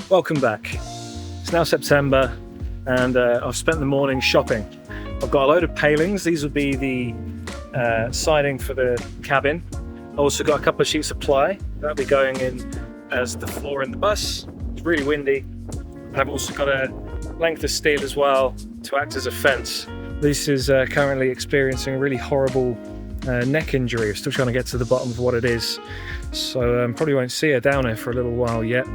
Welcome back. It's now September and I've spent the morning shopping. I've got a load of palings. These would be the siding for the cabin. I also got a couple of sheets of ply. That'll be going in as the floor in the bus. It's really windy. And I've also got a length of steel as well to act as a fence. This is currently experiencing a really horrible neck injury. I'm still trying to get to the bottom of what it is. So probably won't see her down here for a little while yet.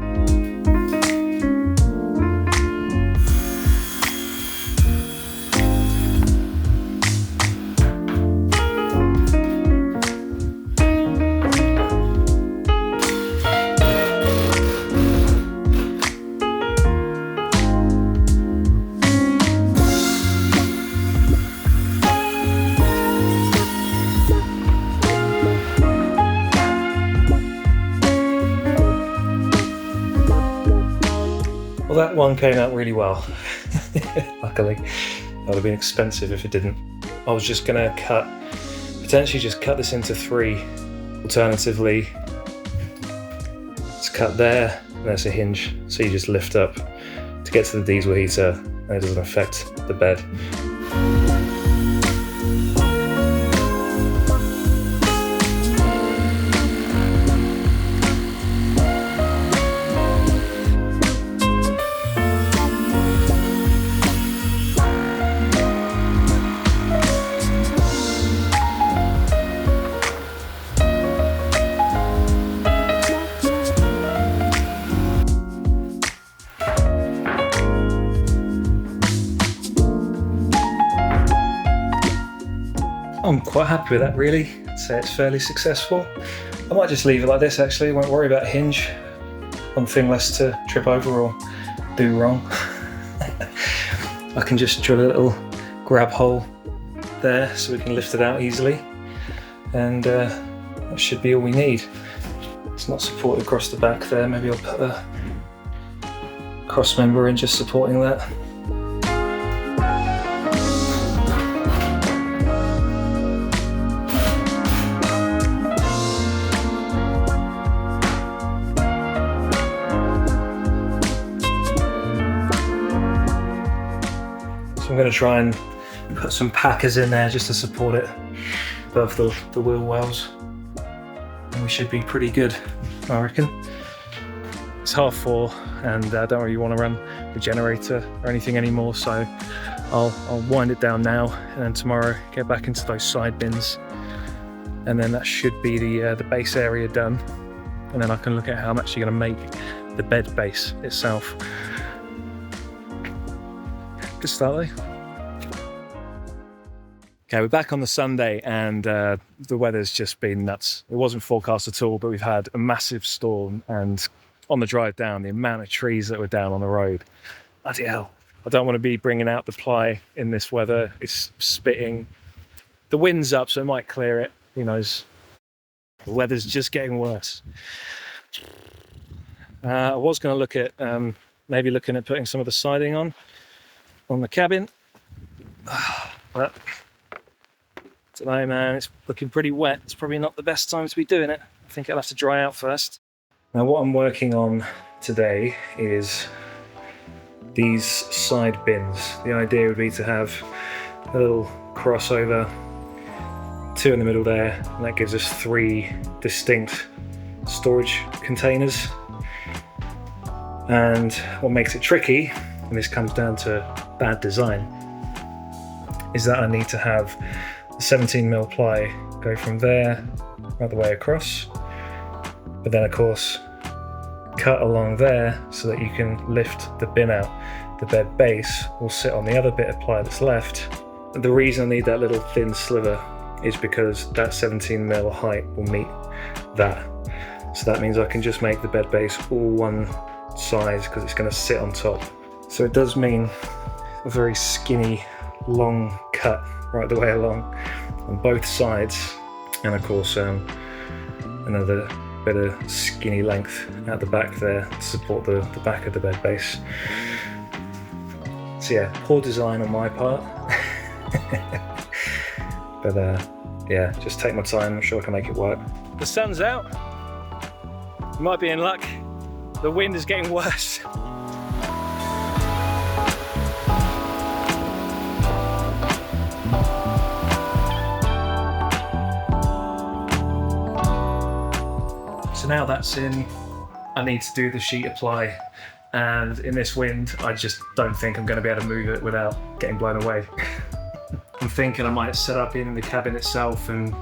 Well, that one came out really well, luckily. That would have been expensive if it didn't. I was just gonna potentially just cut this into 3. Alternatively, it's cut there, and there's a hinge, so you just lift up to get to the diesel heater, and it doesn't affect the bed. I'm quite happy with that, really. I'd say it's fairly successful. I might just leave it like this, actually. Won't worry about hinge. One thing less to trip over or do wrong. I can just drill a little grab hole there so we can lift it out easily. And that should be all we need. It's not supported across the back there. Maybe I'll put a cross member in just supporting that. I'm going to try and put some packers in there just to support it above the wheel wells, and we should be pretty good, I reckon. It's 4:30 and I don't really want to run the generator or anything anymore, so I'll wind it down now, and then tomorrow get back into those side bins, and then that should be the base area done, and then I can look at how I'm actually going to make the bed base itself. Good start though. Okay, we're back on the Sunday and the weather's just been nuts. It wasn't forecast at all, but we've had a massive storm, and on the drive down, the amount of trees that were down on the road. Bloody hell. I don't want to be bringing out the ply in this weather. It's spitting. The wind's up, so it might clear it. Who knows? The weather's just getting worse. I was going to look at maybe looking at putting some of the siding on the cabin, but I don't know, man, it's looking pretty wet. It's probably not the best time to be doing it. I think it'll have to dry out first. Now what I'm working on today is these side bins. The idea would be to have a little crossover, 2 in the middle there, and that gives us 3 distinct storage containers. And what makes it tricky, and this comes down to bad design, is that I need to have the 17mm ply go from there right the way across, but then of course cut along there so that you can lift the bin out. The bed base will sit on the other bit of ply that's left. The reason I need that little thin sliver is because that 17mm height will meet that. So that means I can just make the bed base all one size because it's going to sit on top. So it does mean a very skinny, long cut right the way along on both sides, and of course another bit of skinny length at the back there to support the back of the bed base. So yeah, poor design on my part. But yeah, just take my time. I'm sure I can make it work. The sun's out. You might be in luck. The wind is getting worse. now that's in, I need to do the sheet apply, and in this wind I just don't think I'm going to be able to move it without getting blown away. I'm thinking I might set up in the cabin itself and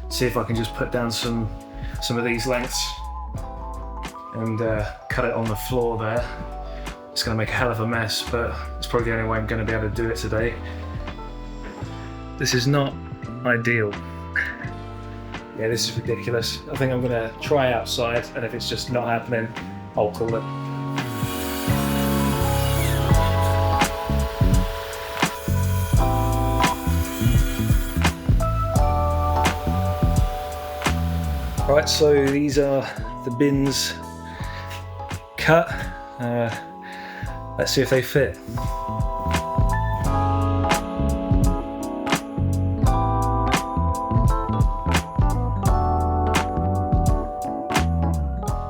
see if I can just put down some of these lengths and cut it on the floor there. It's going to make a hell of a mess, but it's probably the only way I'm going to be able to do it today. This is not ideal. Yeah, this is ridiculous. I think I'm going to try outside, and if it's just not happening, I'll call it. Right, so these are the bins cut. Let's see if they fit.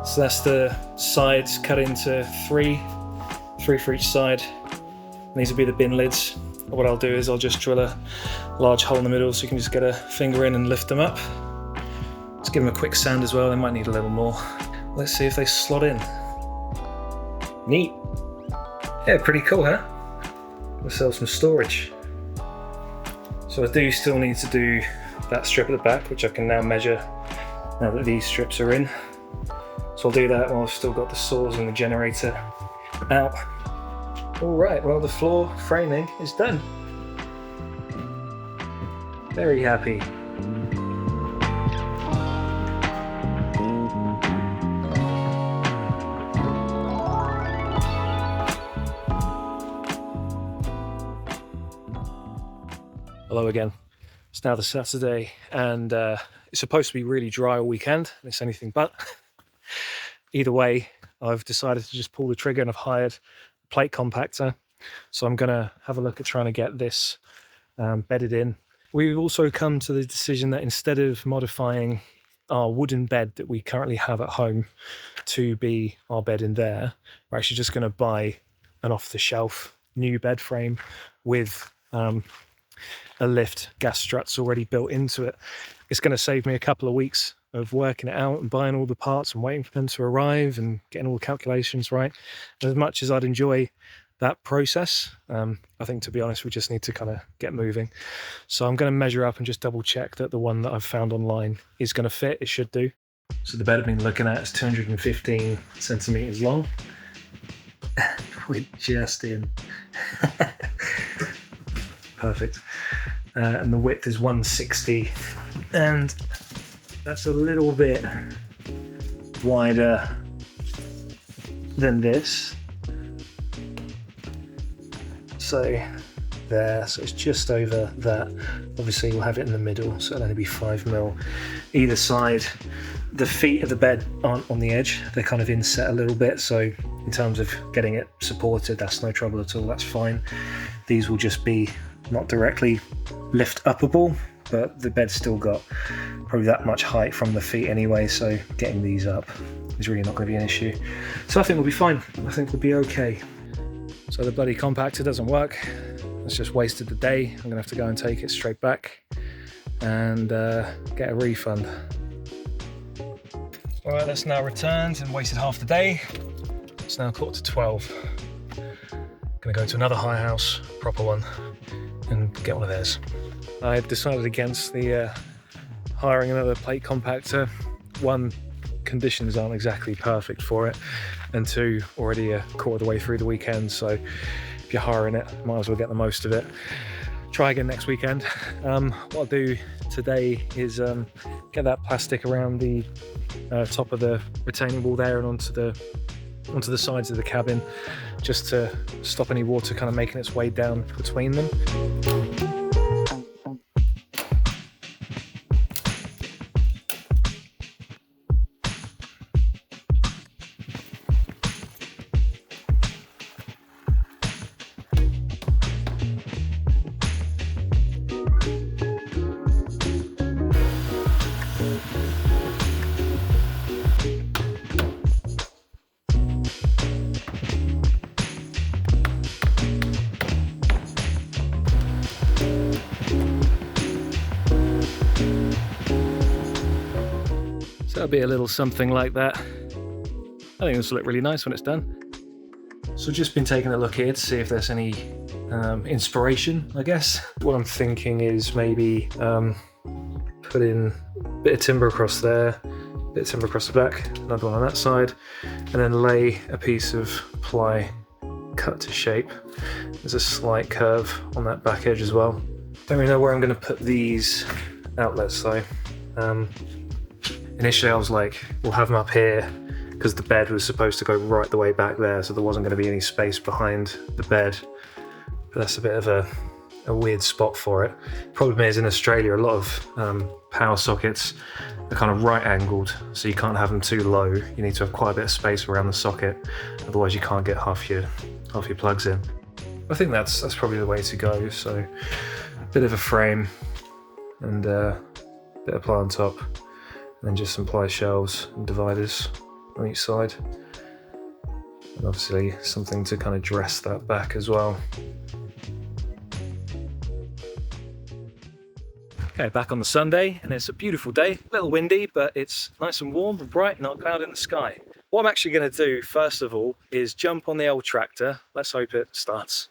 So that's the sides cut into three for each side. And these will be the bin lids. What I'll do is I'll just drill a large hole in the middle so you can just get a finger in and lift them up. Let's give them a quick sand as well, they might need a little more. Let's see if they slot in. Neat. Yeah, pretty cool, huh? Myself some storage. So I do still need to do that strip at the back, which I can now measure now that these strips are in. So I'll do that while I've still got the saws and the generator out. All right, well, the floor framing is done. Very happy. Hello again. It's now the Saturday, and it's supposed to be really dry all weekend. It's anything but. Either way, I've decided to just pull the trigger, and I've hired a plate compactor. So I'm going to have a look at trying to get this bedded in. We've also come to the decision that instead of modifying our wooden bed that we currently have at home to be our bed in there, we're actually just going to buy an off-the-shelf new bed frame with a lift, gas struts already built into it. It's going to save me a couple of weeks of working it out and buying all the parts and waiting for them to arrive and getting all the calculations right. And as much as I'd enjoy that process, I think, to be honest, we just need to kind of get moving. So I'm going to measure up and just double check that the one that I've found online is going to fit. It should do. So the bed I've been looking at is 215 centimeters long. We're just in. Perfect. And the width is 160, and that's a little bit wider than this. So there, so it's just over that. Obviously we'll have it in the middle, so it'll only be 5 mil either side. The feet of the bed aren't on the edge, they're kind of inset a little bit, so in terms of getting it supported, that's no trouble at all, that's fine. These will just be not directly lift upable, but the bed's still got probably that much height from the feet anyway, so getting these up is really not going to be an issue. So I think we'll be fine. I think we'll be okay. So the bloody compactor doesn't work. It's just wasted the day. I'm gonna have to go and take it straight back and get a refund. All right, that's now returned and wasted half the day. It's now 11:45. Gonna go to another hire house, proper one, and get one of theirs. I decided against the hiring another plate compactor. One, conditions aren't exactly perfect for it, and two, already a quarter of the way through the weekend, so if you're hiring it, might as well get the most of it. Try again next weekend. What I'll do today is get that plastic around the top of the retaining wall there and onto the sides of the cabin, just to stop any water kind of making its way down between them. So it'll be a little something like that. I think this will look really nice when it's done. So I've just been taking a look here to see if there's any inspiration, I guess. What I'm thinking is maybe put in a bit of timber across there, a bit of timber across the back, another one on that side, and then lay a piece of ply cut to shape. There's a slight curve on that back edge as well. Don't really know where I'm going to put these outlets though. Initially I was like, we'll have them up here, because the bed was supposed to go right the way back there, so there wasn't going to be any space behind the bed. But that's a bit of a weird spot for it. Problem is, in Australia, a lot of power sockets are kind of right angled, so you can't have them too low. You need to have quite a bit of space around the socket, otherwise you can't get half your plugs in. I think that's probably the way to go. So a bit of a frame and a bit of ply on top, and then just some ply shelves and dividers on each side, and obviously something to kind of dress that back as well. Okay, back on the Sunday, and it's a beautiful day, a little windy, but it's nice and warm and bright, not a cloud in the sky. What I'm actually going to do first of all is jump on the old tractor, let's hope it starts,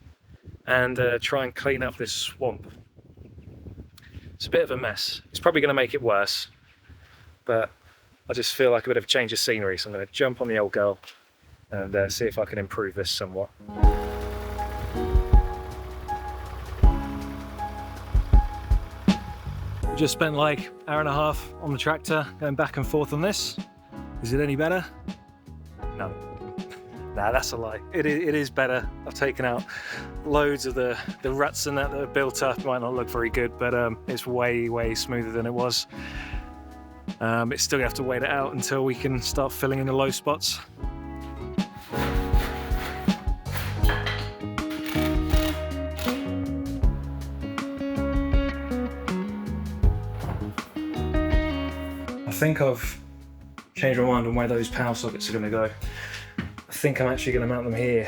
and try and clean up this swamp. It's a bit of a mess. It's probably going to make it worse, but I just feel like a bit of a change of scenery, so I'm going to jump on the old girl and see if I can improve this somewhat. We just spent like an hour and a half on the tractor going back and forth on this. Is it any better? No. Nah, that's a lie. It is better. I've taken out loads of the ruts and that are built up. It might not look very good, but it's way smoother than it was. It's still gonna have to wait it out until we can start filling in the low spots. I think I've changed my mind on where those power sockets are going to go. I think I'm actually going to mount them here.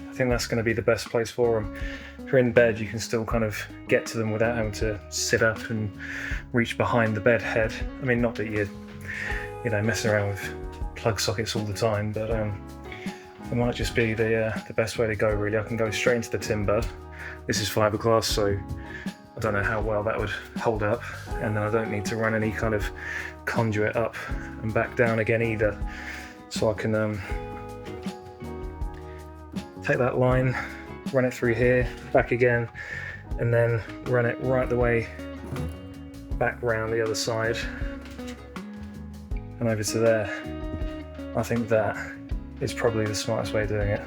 I think that's going to be the best place for them. If you're in bed, you can still kind of get to them without having to sit up and reach behind the bed head. I mean, not that you're, messing around with plug sockets all the time, but it might just be the best way to go, really. I can go straight into the timber. This is fiberglass, so I don't know how well that would hold up, and then I don't need to run any kind of conduit up and back down again either. So I can take that line, run it through here, back again, and then run it right the way back round the other side and over to there. I think that is probably the smartest way of doing it.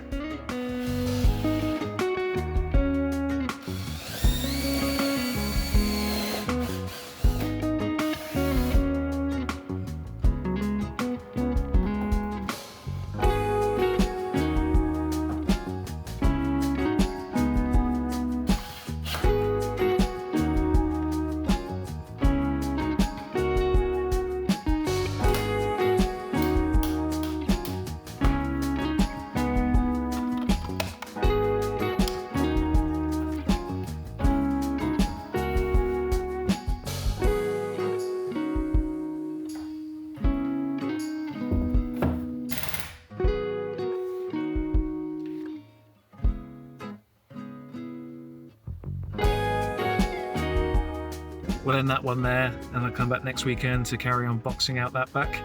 We'll end that one there, and I'll come back next weekend to carry on boxing out that back.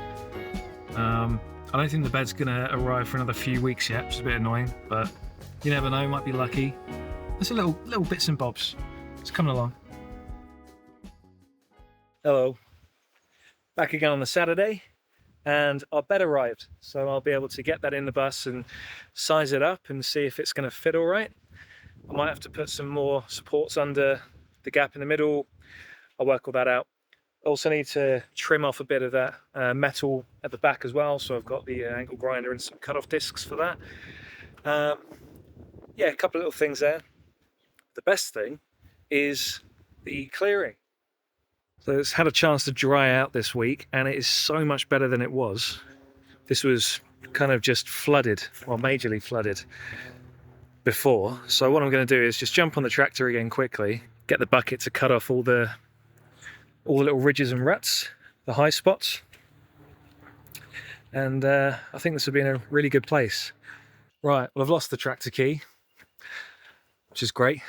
I don't think the bed's gonna arrive for another few weeks yet, which is a bit annoying, but you never know, might be lucky. There's a little bits and bobs. It's coming along. Hello. Back again on the Saturday, and our bed arrived. So I'll be able to get that in the bus and size it up and see if it's gonna fit all right. I might have to put some more supports under the gap in the middle. I'll work all that out. Also need to trim off a bit of that metal at the back as well, so I've got the angle grinder and some cut-off discs for that. Yeah, a couple of little things there. The best thing is the clearing. So it's had a chance to dry out this week, and it is so much better than it was. This was kind of just flooded, or majorly flooded before. So what I'm going to do is just jump on the tractor again quickly, get the bucket to cut off all the little ridges and ruts, the high spots, and I think this would be in a really good place. Right, well, I've lost the tractor key, which is great.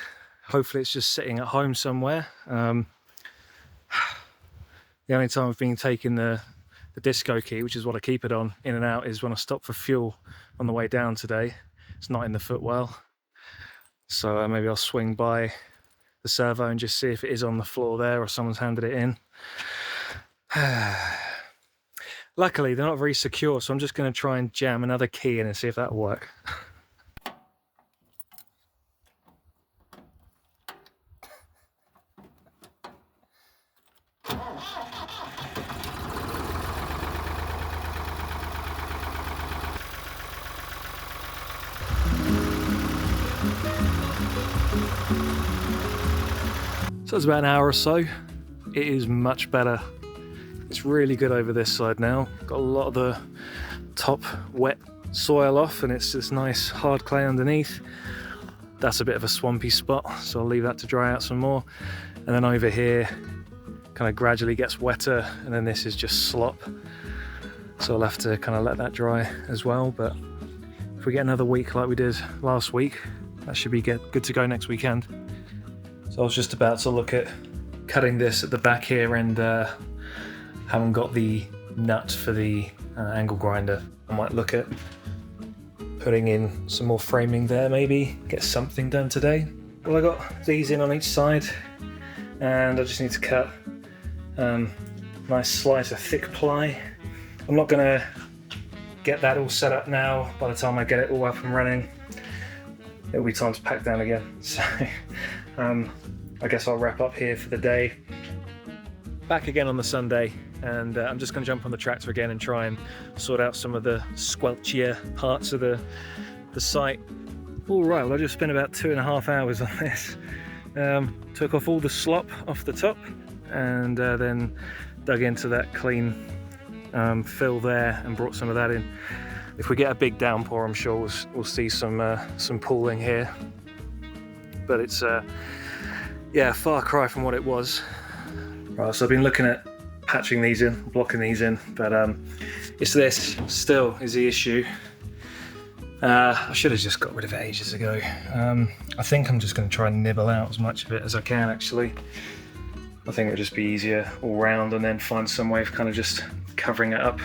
Hopefully it's just sitting at home somewhere. The only time I've been taking the disco key, which is what I keep it on, in and out, is when I stop for fuel on the way down today. It's not in the footwell, so maybe I'll swing by the servo and just see if it is on the floor there or someone's handed it in. Luckily they're not very secure, so I'm just going to try and jam another key in and see if that'll work. So it's about an hour or so. It is much better. It's really good over this side now. Got a lot of the top wet soil off, and it's this nice hard clay underneath. That's a bit of a swampy spot, so I'll leave that to dry out some more. And then over here kind of gradually gets wetter, and then this is just slop. So I'll have to kind of let that dry as well. But if we get another week like we did last week, that should be good to go next weekend. So I was just about to look at cutting this at the back here, and haven't got the nut for the angle grinder. I might look at putting in some more framing there, maybe get something done today. Well, I got these in on each side, and I just need to cut a nice slice of thick ply. I'm not gonna get that all set up now. By the time I get it all up and running, it'll be time to pack down again. So I guess I'll wrap up here for the day. Back again on the Sunday, and I'm just going to jump on the tractor again and try and sort out some of the squelchier parts of the site. All right, well, I just spent about 2.5 hours on this. Took off all the slop off the top, and then dug into that clean fill there and brought some of that in. If we get a big downpour, I'm sure we'll see some pooling here, but it's yeah, a far cry from what it was. Right, so I've been looking at patching these in, blocking these in, but it's this still is the issue. I should have just got rid of it ages ago. I think I'm just going to try and nibble out as much of it as I can, actually. I think it'll just be easier all round, and then find some way of kind of just covering it up.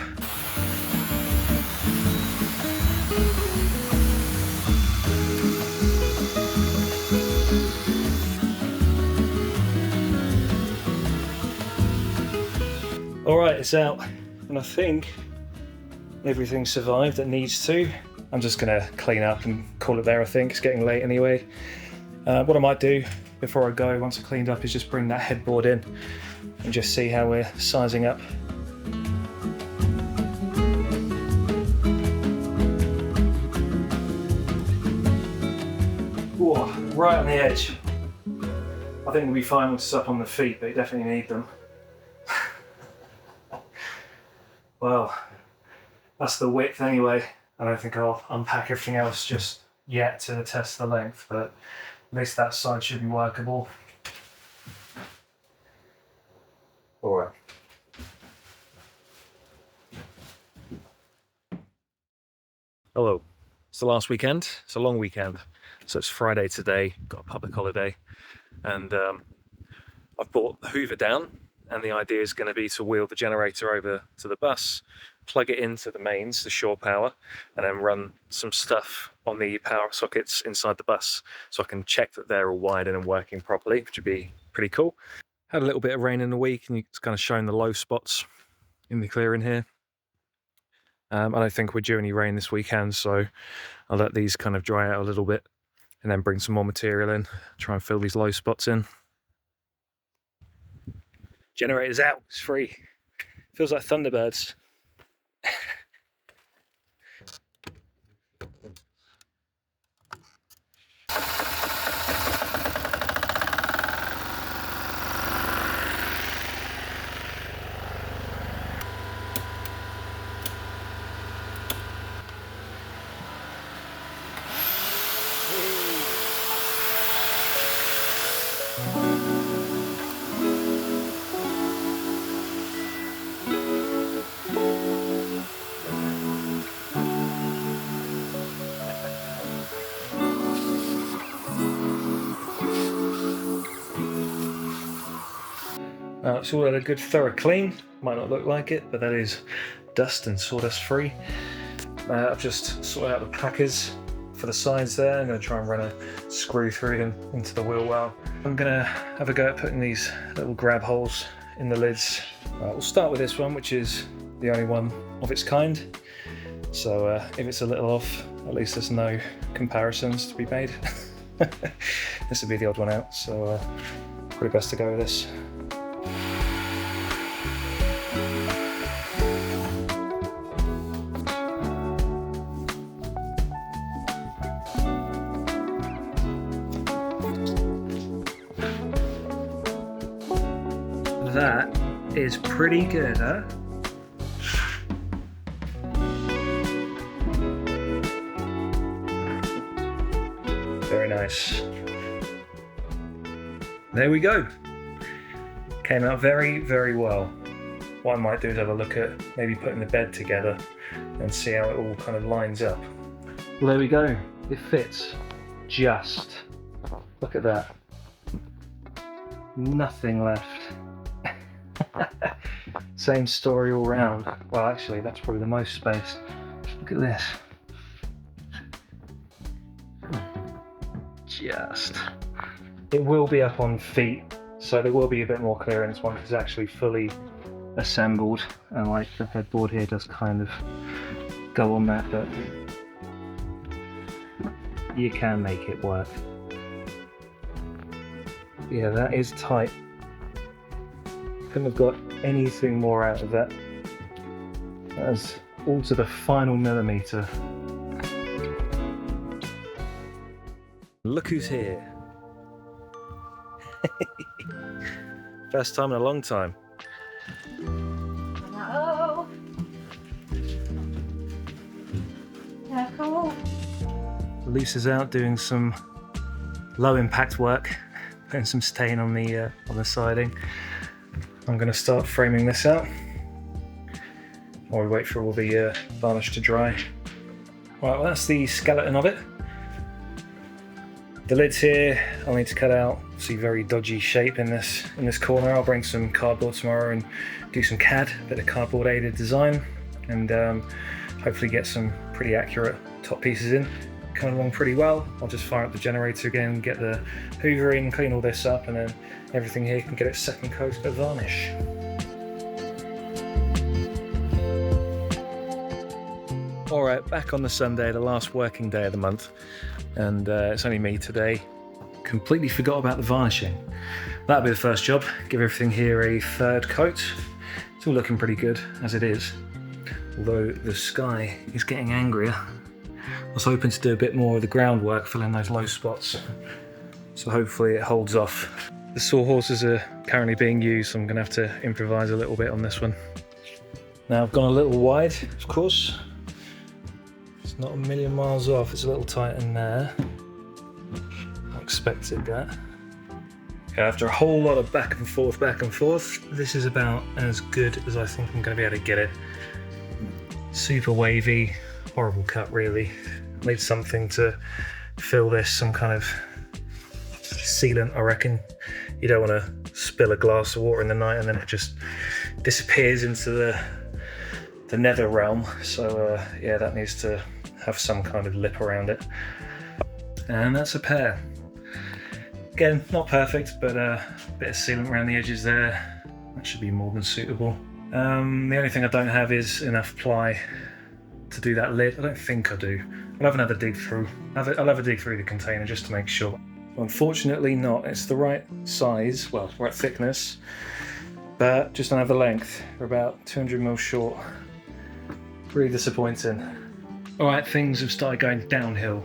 Alright, it's out, and I think everything survived that needs to. I'm just going to clean up and call it there, I think. It's getting late anyway. What I might do before I go, once I cleaned up, is just bring that headboard in and just see how we're sizing up. Whoa, right on the edge. I think we'll be fine with stuff on the feet, but you definitely need them. Well, that's the width anyway. I don't think I'll unpack everything else just yet to test the length, but at least that side should be workable. Alright. Hello. It's the last weekend. It's a long weekend. So it's Friday today, got a public holiday, and I've brought the Hoover down. And the idea is going to be to wheel the generator over to the bus, plug it into the mains, the shore power, and then run some stuff on the power sockets inside the bus, so I can check that they're all wired in and working properly, which would be pretty cool. Had a little bit of rain in the week, and it's kind of shown the low spots in the clearing here. I don't think we're due any rain this weekend, so I'll let these kind of dry out a little bit, and then bring some more material in, try and fill these low spots in. Generator's out, it's free. Feels like Thunderbirds. It's all had a good thorough clean. Might not look like it, but that is dust and sawdust free. I've just sorted out the packers for the sides there. I'm going to try and run a screw through them into the wheel well. I'm going to have a go at putting these little grab holes in the lids. We'll start with this one, which is the only one of its kind. So if it's a little off, at least there's no comparisons to be made. This would be the odd one out, so probably best to go with this. That is pretty good, huh? Very nice. There we go. Came out very, very well. What I might do is have a look at maybe putting the bed together and see how it all kind of lines up. Well, there we go. It fits. Just. Look at that. Nothing left. Same story all round. Well, actually, that's probably the most space. Look at this. Just. It will be up on feet, so there will be a bit more clearance once it's actually fully assembled, and like the headboard here does kind of go on that, but you can make it work. Yeah, that is tight. Couldn't have got anything more out of that. That's all to the final millimetre. Look who's here. First time in a long time. Hello. Yeah, cool. Lisa's out doing some low impact work, putting some stain on the siding. I'm going to start framing this out while we wait for all the varnish to dry. Right, well, that's the skeleton of it. The lids here I'll need to cut out. See, very dodgy shape in this corner. I'll bring some cardboard tomorrow and do some CAD, a bit of cardboard aided design, and hopefully get some pretty accurate top pieces in. Coming along pretty well. I'll just fire up the generator again, get the hoover in, clean all this up, and then everything here can get its second coat of varnish. Alright, back on the Sunday, the last working day of the month, and it's only me today. Completely forgot about the varnishing. That'll be the first job. Give everything here a third coat. It's all looking pretty good as it is, although the sky is getting angrier. I was hoping to do a bit more of the groundwork, fill in those low spots, so hopefully it holds off. The sawhorses are currently being used, so I'm going to have to improvise a little bit on this one. Now I've gone a little wide, of course. It's not a million miles off, it's a little tight in there. I expected that. Okay, after a whole lot of back and forth, this is about as good as I think I'm going to be able to get it. Super wavy, horrible cut really. Need something to fill this, some kind of sealant I reckon. You don't want to spill a glass of water in the night and then it just disappears into the nether realm. So yeah, that needs to have some kind of lip around it. And that's a pair. Again, not perfect, but a bit of sealant around the edges there. That should be more than suitable. The only thing I don't have is enough ply to do that lid. I don't think I do. I'll have another dig through. I'll have a dig through the container just to make sure. Unfortunately not. It's the right size, well, right thickness, but just don't have the length. We're about 200mm short. Really disappointing. Alright, things have started going downhill.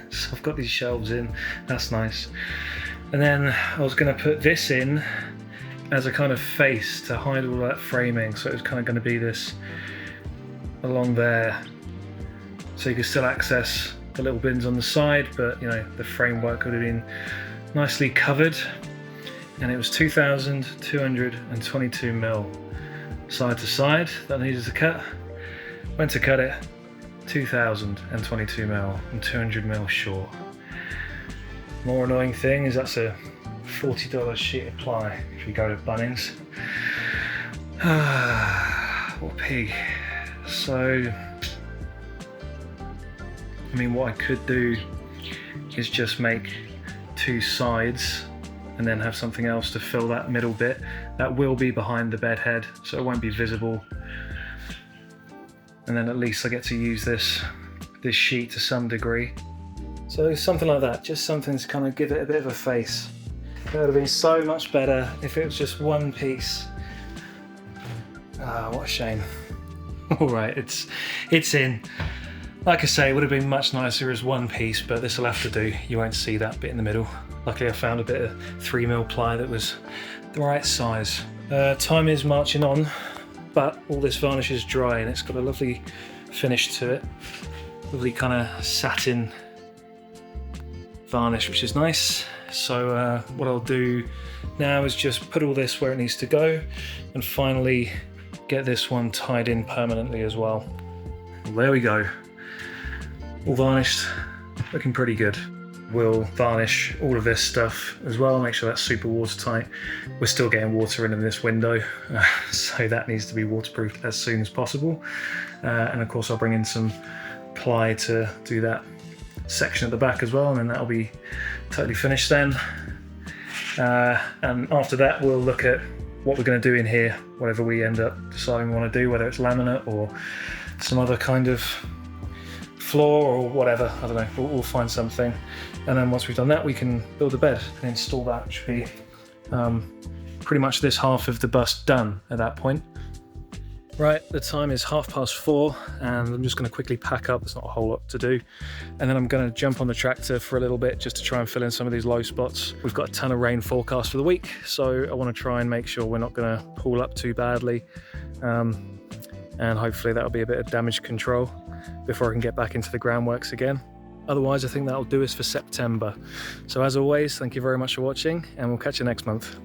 So I've got these shelves in, that's nice. And then I was going to put this in as a kind of face to hide all that framing, so it was kind of going to be this along there, so you could still access the little bins on the side, but you know, the framework would have been nicely covered. And it was 2,222mm side to side that I needed to cut. Went to cut it, 2,022mm and 200mm short. More annoying thing is that's a $40 sheet of ply if you go to Bunnings. What a pig. So, I mean, what I could do is just make 2 sides and then have something else to fill that middle bit. That will be behind the bed head, so it won't be visible. And then at least I get to use this sheet to some degree. So something like that, just something to kind of give it a bit of a face. It would have been so much better if it was just one piece. Ah, what a shame. All right, it's in. Like I say, it would have been much nicer as one piece, but this will have to do. You won't see that bit in the middle. Luckily I found a bit of 3mm ply that was the right size. Time is marching on, but all this varnish is dry and it's got a lovely finish to it. Lovely kind of satin varnish, which is nice. So what I'll do now is just put all this where it needs to go and finally get this one tied in permanently as well. There we go. All varnished, looking pretty good. We'll varnish all of this stuff as well, make sure that's super watertight. We're still getting water in this window, so that needs to be waterproofed as soon as possible. And of course I'll bring in some ply to do that section at the back as well, and then that'll be totally finished then. And after that we'll look at what we're going to do in here, whatever we end up deciding we want to do, whether it's laminate or some other kind of floor or whatever, I don't know, we'll find something. And then once we've done that, we can build a bed and install that, which should be pretty much this half of the bust done at that point. Right, the time is 4:30 and I'm just going to quickly pack up. There's not a whole lot to do. And then I'm going to jump on the tractor for a little bit just to try and fill in some of these low spots. We've got a ton of rain forecast for the week, so I want to try and make sure we're not going to pool up too badly. And hopefully that'll be a bit of damage control before I can get back into the groundworks again. Otherwise, I think that'll do us for September. So as always, thank you very much for watching and we'll catch you next month.